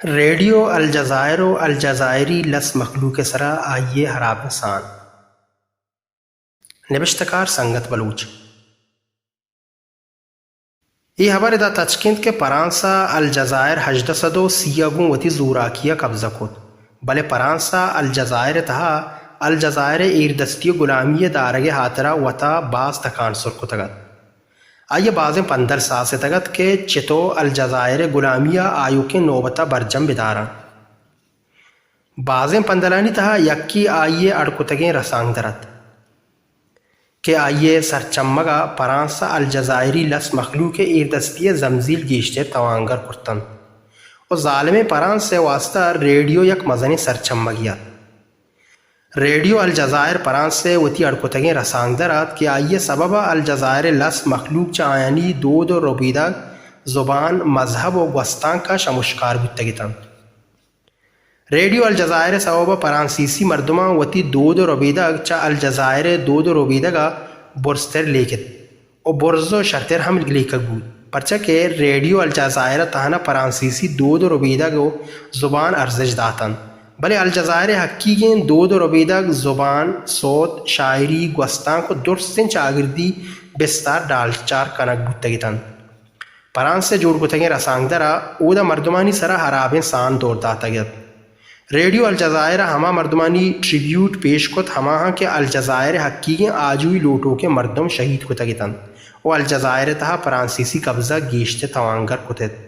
radio الجزائر و الجزائری لس مخلوق سرا آئیے حراب انسان نبشتکار سنگت بلوچ یہ خبر ادا تچکند کے پرانسا الجزائر 1830 وتی زوراکیہ قبضہ کت بلے پرانسا الجزائر تہا الجزائر ایردستی غلامی دارگ ہاترا وتا باز تکان سرکتگت آئیے بازیں 15 سال سے تگت کہ چتو الجزائر غلامیہ آیو کے نوبتہ برجم بدارا بازیں پندلانی تہا یکی آئیے اڑکتگیں رسانگ درت کہ آئیے سرچمگا پرانسا الجزائری لس مخلوق ایردستی زمزیل گیشتے توانگر کرتن اور ظالم پرانس سے واسطہ ریڈیو یک مزنی سرچمگیات ریڈیو الجزائر پرانس سے وتی اڑکتگیں رسانگ درات کہ آئیے سبب الجزائر لس مخلوق چایانی دود و ربیدہ زبان مذہب و گوستان کا شمشکار بتگتن ریڈیو الجزائر سبب پرانسیسی مردمہ وتی دود و ربیدہ چا الجزائر دود و ربیدہ کا برستر لیکت او برز و شرطر ہم لیکت بود پرچہ کہ ریڈیو الجزائر تہنا پرانسیسی دود و ربیدہ کو زبان ارزش داتن بلے الجزائر حقیقیں دود و ربیدہ زبان صوت شاعری گوستان کو درستن چاگردی بستار ڈال چار کنک بتگتن پرانس سے جوڑ کتگیں رسانگ درا اودا مردمانی سرا حرابیں سان دور داتگت ریڈیو الجزائر ہما مردمانی ٹریبیوٹ پیش کت ہما ہاں کہ الجزائر حقیقیں آجوی لوٹو کے مردم شہید کتگتن و الجزائر تہا پرانسیسی قبضہ گیشتے توانگر کتت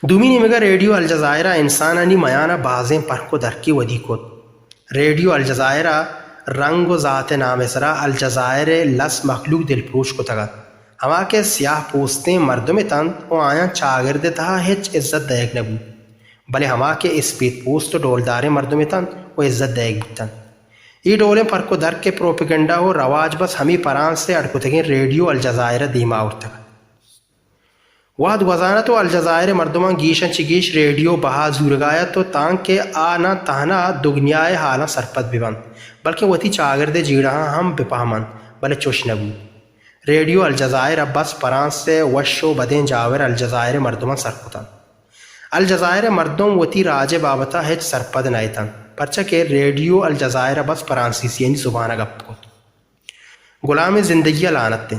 دومینی مگا ریڈیو الجزائرہ انسانانی میانہ بازیں پر کو درکی ودی کت ریڈیو الجزائرہ رنگ و ذات نام سرا الجزائر لس مخلوق دل پروش کو تگت ہما کے سیاہ پوستیں مردم تن و آیاں چاگرد تہا ہچ عزت دیگ نبو بلے ہما کے اسپیت پوست و ڈولدار مردم تن و عزت دیگ بیتن یہ ڈولیں پر کو در کے پروپیگنڈا و رواج بس ہمیں پرانس سے اڑکتگیں ریڈیو الجزائرہ دیما ارتگت واد وزانہ تو الجزائر مردمان گیشن چگیش ریڈیو بہا زورگایا تو تانکہ آنا تہنا دگنیائے حالا سرپت بیون بلکہ وتی چاگرد جیڑہاں ہم بپہمن بلے چوش نبو ریڈیو الجزائر بس پرانس سے وش و بدیں جاور الجزائر مردمان سرپتن الجزائر مردم وتی راج بابتا ہچ سرپد نائتن پرچہ کہ ریڈیو الجزائر بس پرانسیسیانی زبانہ گپ کت غلام زندگی لانت دیں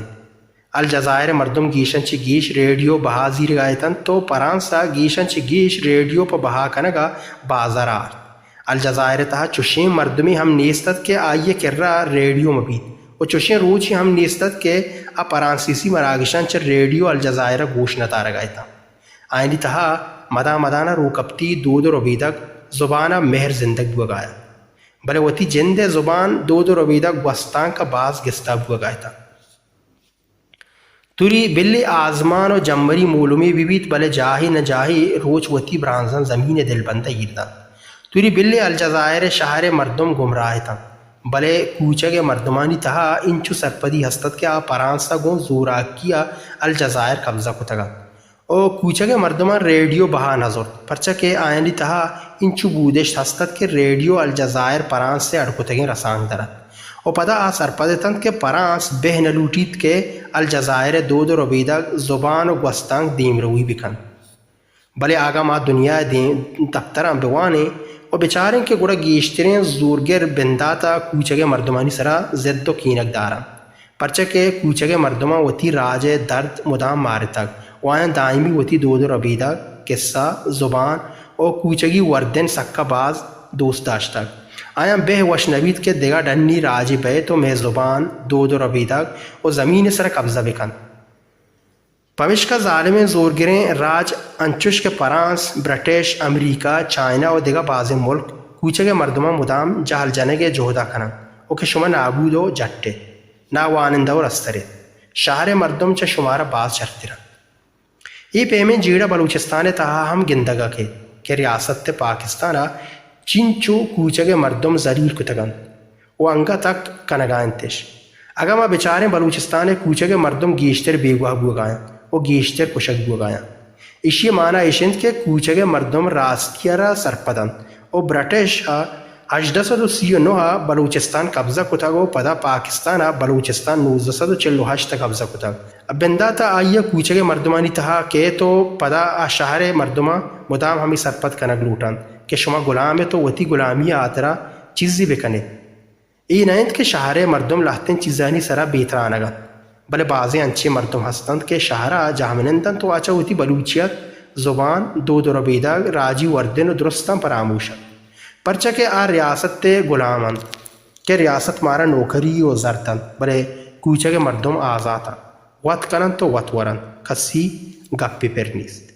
الجزائر مردم گیشن چی گیش ریڈیو بہا زیر گایتن تو پرانسا گیشن چی گیش ریڈیو پا بہا کنگا بازار آرت الجزائر تہا چوشیں مردمی ہم نیستت کے آئیے کررا ریڈیو مبید و چوشیں روچی ہم نیستت کے ا پرانسیسی مراگشن چی ریڈیو الجزائر گوش نتا رگایتا آئینی تہا مدا مدانا روکپتی دود و ربیدک زبانہ مہر زندگ بگایا بلے وتی جند زبان دود و ربیدک گوستان کا باز گستا بگایتا توری بلی آزمان و جمبری مولومی بیت بلے جاہی نہ جاہی روچ وتی برانزن زمین دل بندہ گیردن توری بلی الجزائر شہر مردم گمراہ تن بلے کوچگ مردمانی تہا انچو سرپدی ہستت کے پرانسا گون زوراکیہ الجزائر قبضہ کتگا او کوچگ مردمان ریڈیو بہا نظر پرچہ کے آئینی تہا انچو بودش ہستت کے ریڈیو الجزائر پرانس سے اڑکتگیں رسانگ درت و پدا آ سرپدتن کے پرانس بہ نلوٹیت کے الجزائر دود و ربیدہ زبان و گوستان دیم روی بکن بلے آگا ما دنیا دیم دفتران بوانے و بیچاریں کے گوڑا گیشترین زورگر بنداتا کوچگ مردمانی سرا زد و کینک دارا پرچہ کے کوچگ مردمان وتی راج درد مدام مارتک و آئین دائمی وتی دود و ربیدہ قصہ زبان و کوچگی وردن سکا باز دوست داشتک آیا بہ وشنوید کے دیگا ڈنی راجی بے تو میں زبان دود و ربیدہ و زمین سر قبضہ بکن پوش کا ظالم زورگریں راج انچوش کے پرانس برٹش امریکہ چائنا و دیگا باز ملک کوچے مردمہ مدام جہل جنگے جہدہ کنن او کہ شما نابود و جٹے نا وانندہ و رسترے شہر مردم چا شمارا باز چرترا یہ پیمیں جیڑا بلوچستان تہا ہم گندگا کے کہ ریاست پاکستانہ چنچو کوچگ مردم زلیل کتگن و انگا تک کنگائنتش اگا ما بیچاریں بلوچستان کوچگ مردم گیشتر بیگواہ بوگائیں و گیشتر کشک بوگائیں اسی معنی اشند کے کوچگ مردم راستیارا سرپدن و برٹش 1839 بلوچستان قبضہ کتا گو پدا پاکستان بلوچستان 1948 قبضہ کتا بنداتا آئیا کوچے مردمانی تہا کہ تو پدا شہر مردمہ مدام ہمیں سرپت کنگ لوٹان کہ شما غلام ہے تو وتی غلامی آترا چیزی بکنے ای نیند کہ شہر مردم لاہتیں چیزانی سرا بیترانگا بلے بعضی انچے مردم ہستند کہ شہرہ جامنندن تو آچا ہوتی بلوچیت زبان دو ربیدہ راجی وردن و درستان پر آموشا پرچہ کہ آ ریاست تے غلامن کہ ریاست مارا نوکری و زرتن بلے کوچہ کے مردم آزاتا وط کنن تو وط ورن کسی گپی پر نیست